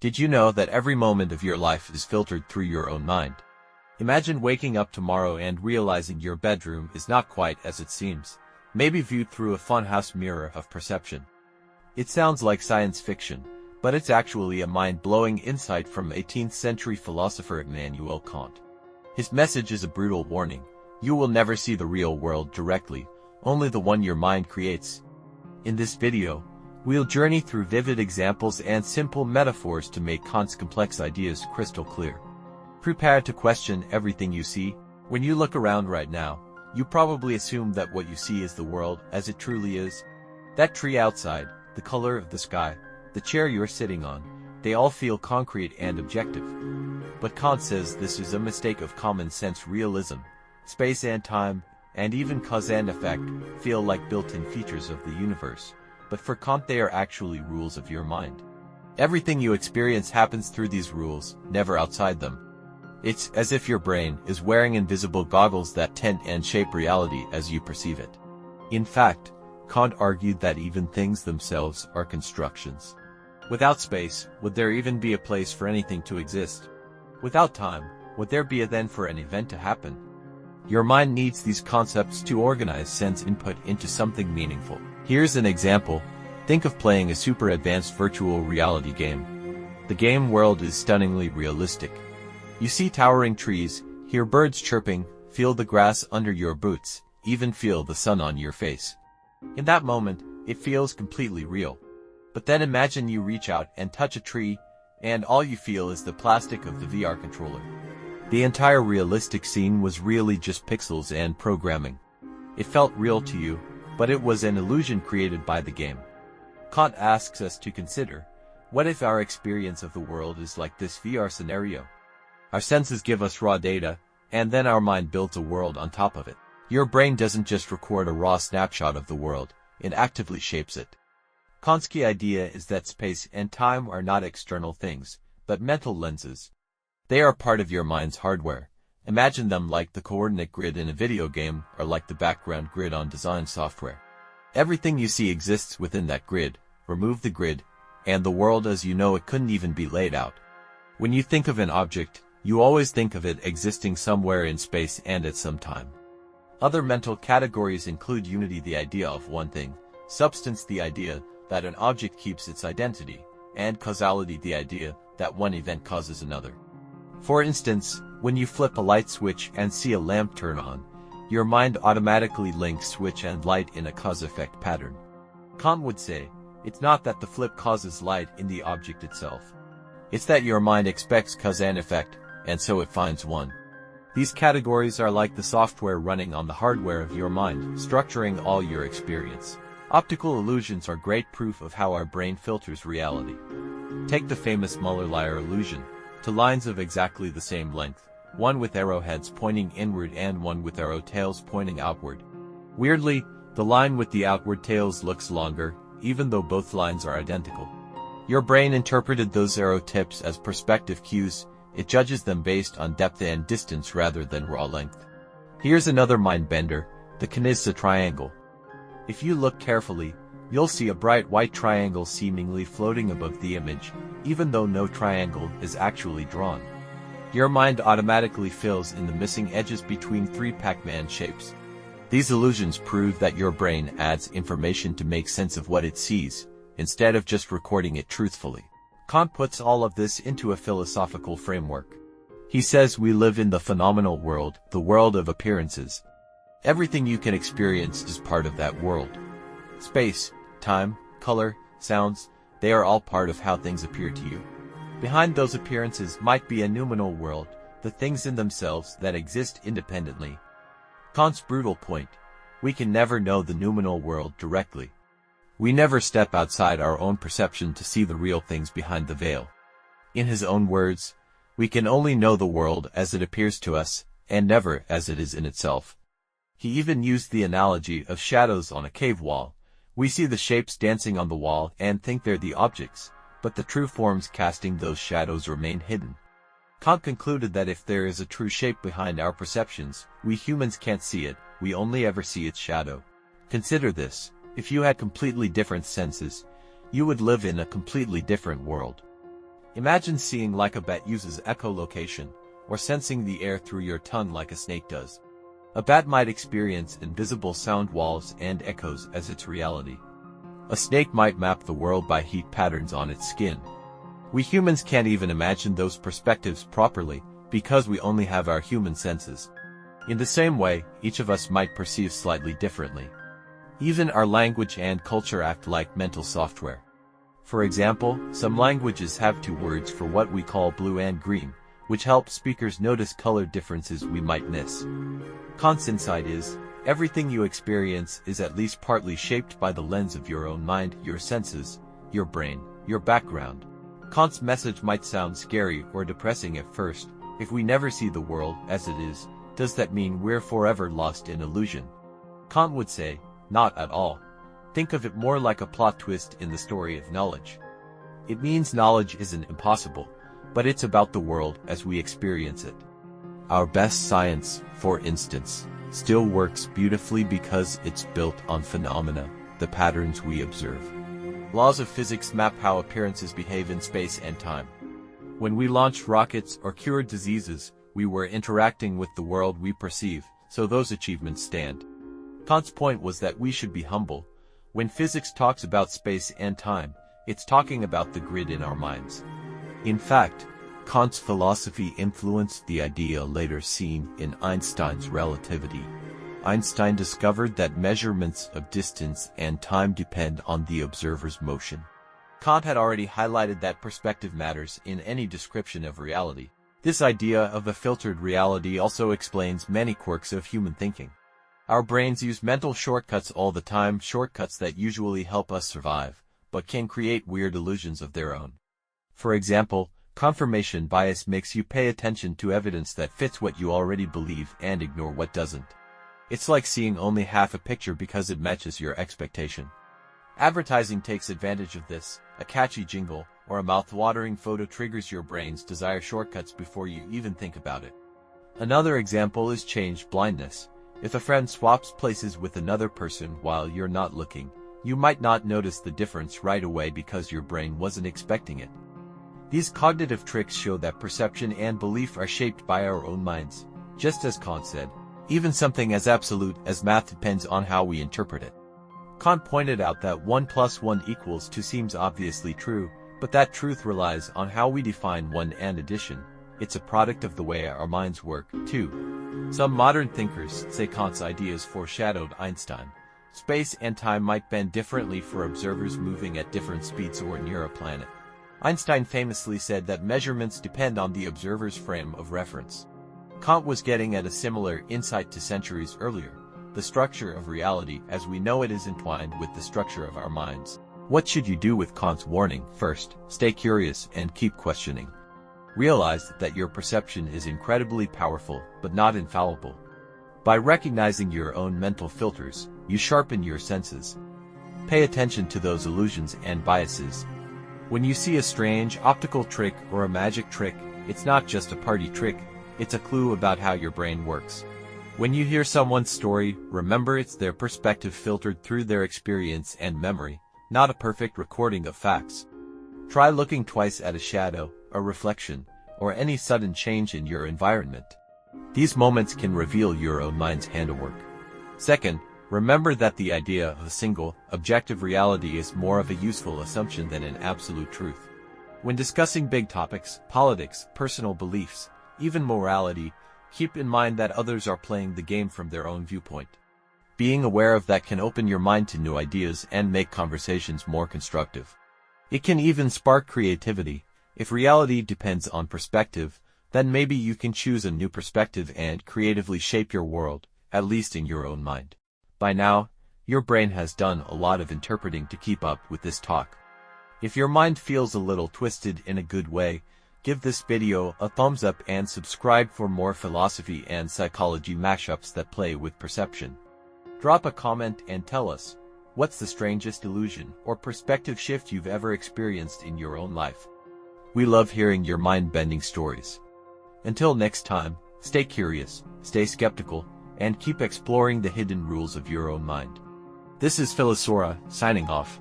Did you know that every moment of your life is filtered through your own mind? Imagine waking up tomorrow and realizing your bedroom is not quite as it seems, maybe viewed through a funhouse mirror of perception. It sounds like science fiction, but it's actually a mind-blowing insight from 18th century philosopher Immanuel Kant. His message is a brutal warning. You will never see the real world directly, only the one your mind creates. In this video, we'll journey through vivid examples and simple metaphors to make Kant's complex ideas crystal clear. Prepare to question everything you see. When you look around right now, you probably assume that what you see is the world as it truly is. That tree outside, the color of the sky, the chair you're sitting on, they all feel concrete and objective. But Kant says this is a mistake of common sense realism. Space and time, and even cause and effect, feel like built-in features of the universe. But for Kant they are actually rules of your mind. Everything you experience happens through these rules, never outside them. It's as if your brain is wearing invisible goggles that tint and shape reality as you perceive it. In fact, Kant argued that even things themselves are constructions. Without space, would there even be a place for anything to exist? Without time, would there be a then for an event to happen? Your mind needs these concepts to organize sense input into something meaningful. Here's an example. Think of playing a super advanced virtual reality game. The game world is stunningly realistic. You see towering trees, hear birds chirping, feel the grass under your boots, even feel the sun on your face. In that moment, it feels completely real. But then imagine you reach out and touch a tree, and all you feel is the plastic of the VR controller. The entire realistic scene was really just pixels and programming. It felt real to you, but it was an illusion created by the game. Kant asks us to consider, what if our experience of the world is like this VR scenario? Our senses give us raw data, and then our mind builds a world on top of it. Your brain doesn't just record a raw snapshot of the world, it actively shapes it. Kant's key idea is that space and time are not external things, but mental lenses. They are part of your mind's hardware. Imagine them like the coordinate grid in a video game or like the background grid on design software. Everything you see exists within that grid. Remove the grid, and the world as you know it couldn't even be laid out. When you think of an object, you always think of it existing somewhere in space and at some time. Other mental categories include unity, the idea of one thing, substance, the idea that an object keeps its identity, and causality, the idea that one event causes another. For instance, when you flip a light switch and see a lamp turn on, your mind automatically links switch and light in a cause-effect pattern. Kant would say, it's not that the flip causes light in the object itself. It's that your mind expects cause and effect, and so it finds one. These categories are like the software running on the hardware of your mind, structuring all your experience. Optical illusions are great proof of how our brain filters reality. Take the famous Müller-Lyer illusion. Two lines of exactly the same length, one with arrowheads pointing inward and one with arrow tails pointing outward. Weirdly, the line with the outward tails looks longer, even though both lines are identical. Your brain interpreted those arrow tips as perspective cues. It judges them based on depth and distance rather than raw length. Here's another mind bender, the Knizia triangle. If you look carefully, you'll see a bright white triangle seemingly floating above the image, even though no triangle is actually drawn. Your mind automatically fills in the missing edges between three Pac-Man shapes. These illusions prove that your brain adds information to make sense of what it sees, instead of just recording it truthfully. Kant puts all of this into a philosophical framework. He says we live in the phenomenal world, the world of appearances. Everything you can experience is part of that world. Space, time, color, sounds, they are all part of how things appear to you. Behind those appearances might be a noumenal world, the things in themselves that exist independently. Kant's brutal point: we can never know the noumenal world directly. We never step outside our own perception to see the real things behind the veil. In his own words, we can only know the world as it appears to us, and never as it is in itself. He even used the analogy of shadows on a cave wall. We see the shapes dancing on the wall and think they're the objects, but the true forms casting those shadows remain hidden. Kant concluded that if there is a true shape behind our perceptions, we humans can't see it, we only ever see its shadow. Consider this: if you had completely different senses, you would live in a completely different world. Imagine seeing like a bat uses echolocation, or sensing the air through your tongue like a snake does. A bat might experience invisible sound walls and echoes as its reality. A snake might map the world by heat patterns on its skin. We humans can't even imagine those perspectives properly, because we only have our human senses. In the same way, each of us might perceive slightly differently. Even our language and culture act like mental software. For example, some languages have two words for what we call blue and green, which help speakers notice color differences we might miss. Kant's insight is, everything you experience is at least partly shaped by the lens of your own mind, your senses, your brain, your background. Kant's message might sound scary or depressing at first. If we never see the world as it is, does that mean we're forever lost in illusion? Kant would say, not at all. Think of it more like a plot twist in the story of knowledge. It means knowledge isn't impossible, but it's about the world as we experience it. Our best science, for instance, still works beautifully because it's built on phenomena, the patterns we observe. Laws of physics map how appearances behave in space and time. When we launched rockets or cured diseases, we were interacting with the world we perceive, so those achievements stand. Kant's point was that we should be humble. When physics talks about space and time, it's talking about the grid in our minds. In fact, Kant's philosophy influenced the idea later seen in Einstein's relativity. Einstein discovered that measurements of distance and time depend on the observer's motion. Kant had already highlighted that perspective matters in any description of reality. This idea of a filtered reality also explains many quirks of human thinking. Our brains use mental shortcuts all the time, shortcuts that usually help us survive, but can create weird illusions of their own. For example, confirmation bias makes you pay attention to evidence that fits what you already believe and ignore what doesn't. It's like seeing only half a picture because it matches your expectation. Advertising takes advantage of this. A catchy jingle or a mouth-watering photo triggers your brain's desire shortcuts before you even think about it. Another example is change blindness. If a friend swaps places with another person while you're not looking, you might not notice the difference right away because your brain wasn't expecting it. These cognitive tricks show that perception and belief are shaped by our own minds. Just as Kant said, even something as absolute as math depends on how we interpret it. Kant pointed out that 1 + 1 = 2 seems obviously true, but that truth relies on how we define 1 and addition. It's a product of the way our minds work, too. Some modern thinkers say Kant's ideas foreshadowed Einstein. Space and time might bend differently for observers moving at different speeds or near a planet. Einstein famously said that measurements depend on the observer's frame of reference. Kant was getting at a similar insight to centuries earlier. The structure of reality as we know it is entwined with the structure of our minds. What should you do with Kant's warning? First, stay curious and keep questioning. Realize that your perception is incredibly powerful, but not infallible. By recognizing your own mental filters, you sharpen your senses. Pay attention to those illusions and biases. When you see a strange optical trick or a magic trick, it's not just a party trick, it's a clue about how your brain works. When you hear someone's story, remember it's their perspective filtered through their experience and memory, not a perfect recording of facts. Try looking twice at a shadow, a reflection, or any sudden change in your environment. These moments can reveal your own mind's handiwork. Second, remember that the idea of a single, objective reality is more of a useful assumption than an absolute truth. When discussing big topics, politics, personal beliefs, even morality, keep in mind that others are playing the game from their own viewpoint. Being aware of that can open your mind to new ideas and make conversations more constructive. It can even spark creativity. If reality depends on perspective, then maybe you can choose a new perspective and creatively shape your world, at least in your own mind. By now, your brain has done a lot of interpreting to keep up with this talk. If your mind feels a little twisted in a good way, give this video a thumbs up and subscribe for more philosophy and psychology mashups that play with perception. Drop a comment and tell us, what's the strangest illusion or perspective shift you've ever experienced in your own life? We love hearing your mind-bending stories. Until next time, stay curious, stay skeptical, and keep exploring the hidden rules of your own mind. This is Philosora, signing off.